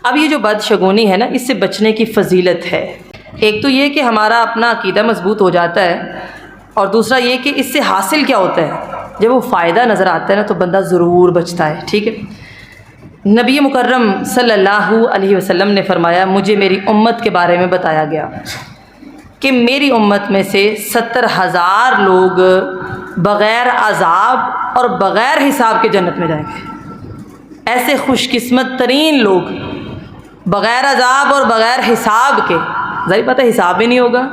اب یہ جو بدشگونی ہے نا، اس سے بچنے کی فضیلت ہے۔ ایک تو یہ کہ ہمارا اپنا عقیدہ مضبوط ہو جاتا ہے، اور دوسرا یہ کہ اس سے حاصل کیا ہوتا ہے، جب وہ فائدہ نظر آتا ہے نا تو بندہ ضرور بچتا ہے، ٹھیک ہے۔ نبی مکرم صلی اللہ علیہ وسلم نے فرمایا، مجھے میری امت کے بارے میں بتایا گیا کہ میری امت میں سے 70,000 لوگ بغیر عذاب اور بغیر حساب کے جنت میں جائیں گے۔ ایسے خوش قسمت ترین لوگ بغیر عذاب اور بغیر حساب کے، ظاہر بات ہے حساب ہی نہیں ہوگا۔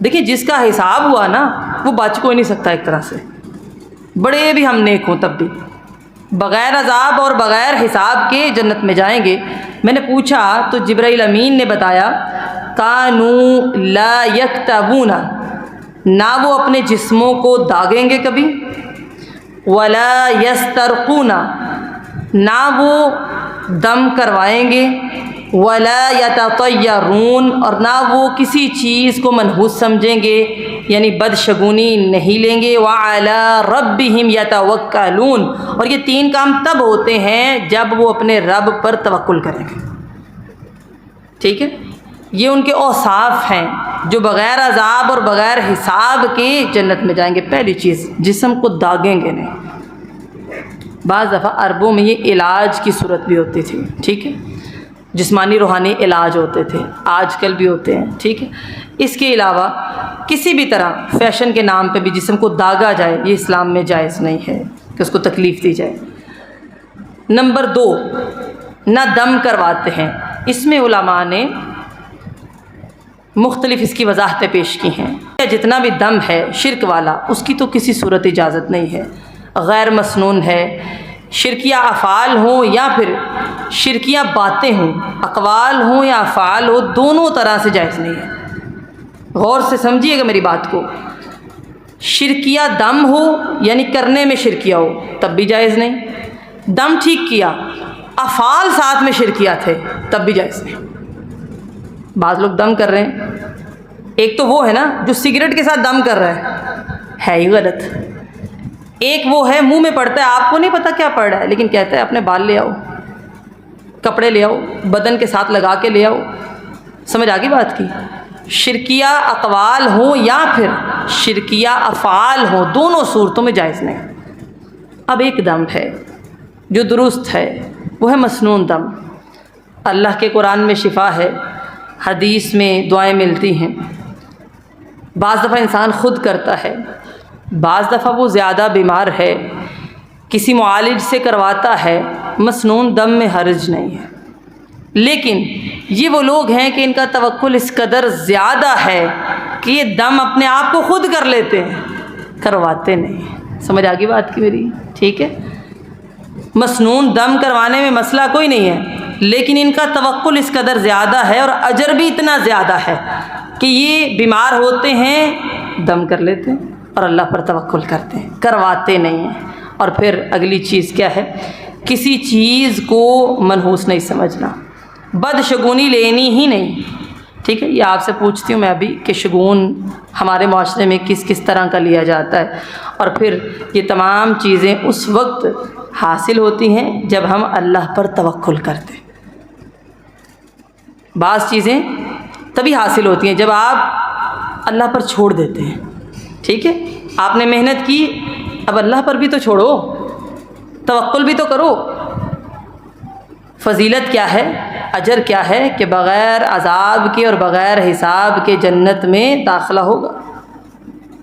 دیکھیں جس کا حساب ہوا نا وہ بچ کوئی نہیں سکتا، ایک طرح سے بڑے بھی ہم نیک ہوں تب بھی بغیر عذاب اور بغیر حساب کے جنت میں جائیں گے۔ میں نے پوچھا تو جبرائیل امین نے بتایا، کانوا لا یکتبون، نہ وہ اپنے جسموں کو داغیں گے کبھی، ولا یسترقون، نہ وہ دم کروائیں گے، ولا یتطیرون، اور نہ وہ کسی چیز کو منحوس سمجھیں گے، یعنی بدشگونی نہیں لیں گے، وعلی ربہم یتوکلون، اور یہ 3 کام تب ہوتے ہیں جب وہ اپنے رب پر توکل کریں گے، ٹھیک ہے۔ یہ ان کے اوصاف ہیں جو بغیر عذاب اور بغیر حساب کے جنت میں جائیں گے۔ پہلی چیز، جسم کو داغیں گے نہیں۔ بعض دفعہ عربوں میں یہ علاج کی صورت بھی ہوتی تھی، ٹھیک ہے، جسمانی روحانی علاج ہوتے تھے، آج کل بھی ہوتے ہیں، ٹھیک ہے۔ اس کے علاوہ کسی بھی طرح فیشن کے نام پہ بھی جسم کو داغا جائے، یہ اسلام میں جائز نہیں ہے کہ اس کو تکلیف دی جائے۔ نمبر 2، نہ دم کرواتے ہیں۔ اس میں علماء نے مختلف اس کی وضاحتیں پیش کی ہیں۔ جتنا بھی دم ہے شرک والا، اس کی تو کسی صورت اجازت نہیں ہے، غیر مسنون ہے، شرکیہ افعال ہوں یا پھر شرکیہ باتیں ہوں، اقوال ہوں یا افعال ہوں، دونوں طرح سے جائز نہیں ہے۔ غور سے سمجھیے گا میری بات کو، شرکیہ دم ہو یعنی کرنے میں شرکیہ ہو تب بھی جائز نہیں، دم ٹھیک کیا افعال ساتھ میں شرکیہ تھے تب بھی جائز نہیں۔ بعض لوگ دم کر رہے ہیں، ایک تو وہ ہے نا جو سگریٹ کے ساتھ دم کر رہا ہے ہی غلط، ایک وہ ہے منہ میں پڑتا ہے، آپ کو نہیں پتا کیا پڑ رہا ہے لیکن کہتا ہے اپنے بال لے آؤ، کپڑے لے آؤ، بدن کے ساتھ لگا کے لے آؤ۔ سمجھ آگی بات کی؟ شرکیہ اقوال ہوں یا پھر شرکیہ افعال ہوں، دونوں صورتوں میں جائز نہیں۔ اب ایک دم ہے جو درست ہے، وہ ہے مسنون دم۔ اللہ کے قرآن میں شفا ہے، حدیث میں دعائیں ملتی ہیں۔ بعض دفعہ انسان خود کرتا ہے، بعض دفعہ وہ زیادہ بیمار ہے، کسی معالج سے کرواتا ہے، مسنون دم میں حرج نہیں ہے۔ لیکن یہ وہ لوگ ہیں کہ ان کا توکل اس قدر زیادہ ہے کہ یہ دم اپنے آپ کو خود کر لیتے ہیں، کرواتے نہیں۔ سمجھ آگی بات کی میری؟ ٹھیک ہے، مسنون دم کروانے میں مسئلہ کوئی نہیں ہے، لیکن ان کا توکل اس قدر زیادہ ہے اور اجر بھی اتنا زیادہ ہے کہ یہ بیمار ہوتے ہیں دم کر لیتے ہیں اور اللہ پر توکل کرتے ہیں، کرواتے نہیں ہیں۔ اور پھر اگلی چیز کیا ہے؟ کسی چیز کو منحوس نہیں سمجھنا، بدشگونی لینی ہی نہیں، ٹھیک ہے۔ یہ آپ سے پوچھتی ہوں میں ابھی کہ شگون ہمارے معاشرے میں کس کس طرح کا لیا جاتا ہے، اور پھر یہ تمام چیزیں اس وقت حاصل ہوتی ہیں جب ہم اللہ پر توکل کرتے ہیں۔ بعض چیزیں تبھی حاصل ہوتی ہیں جب آپ اللہ پر چھوڑ دیتے ہیں، ٹھیک ہے۔ آپ نے محنت کی، اب اللہ پر بھی تو چھوڑو، توکل بھی تو کرو۔ فضیلت کیا ہے، اجر کیا ہے کہ بغیر عذاب کے اور بغیر حساب کے جنت میں داخلہ ہوگا۔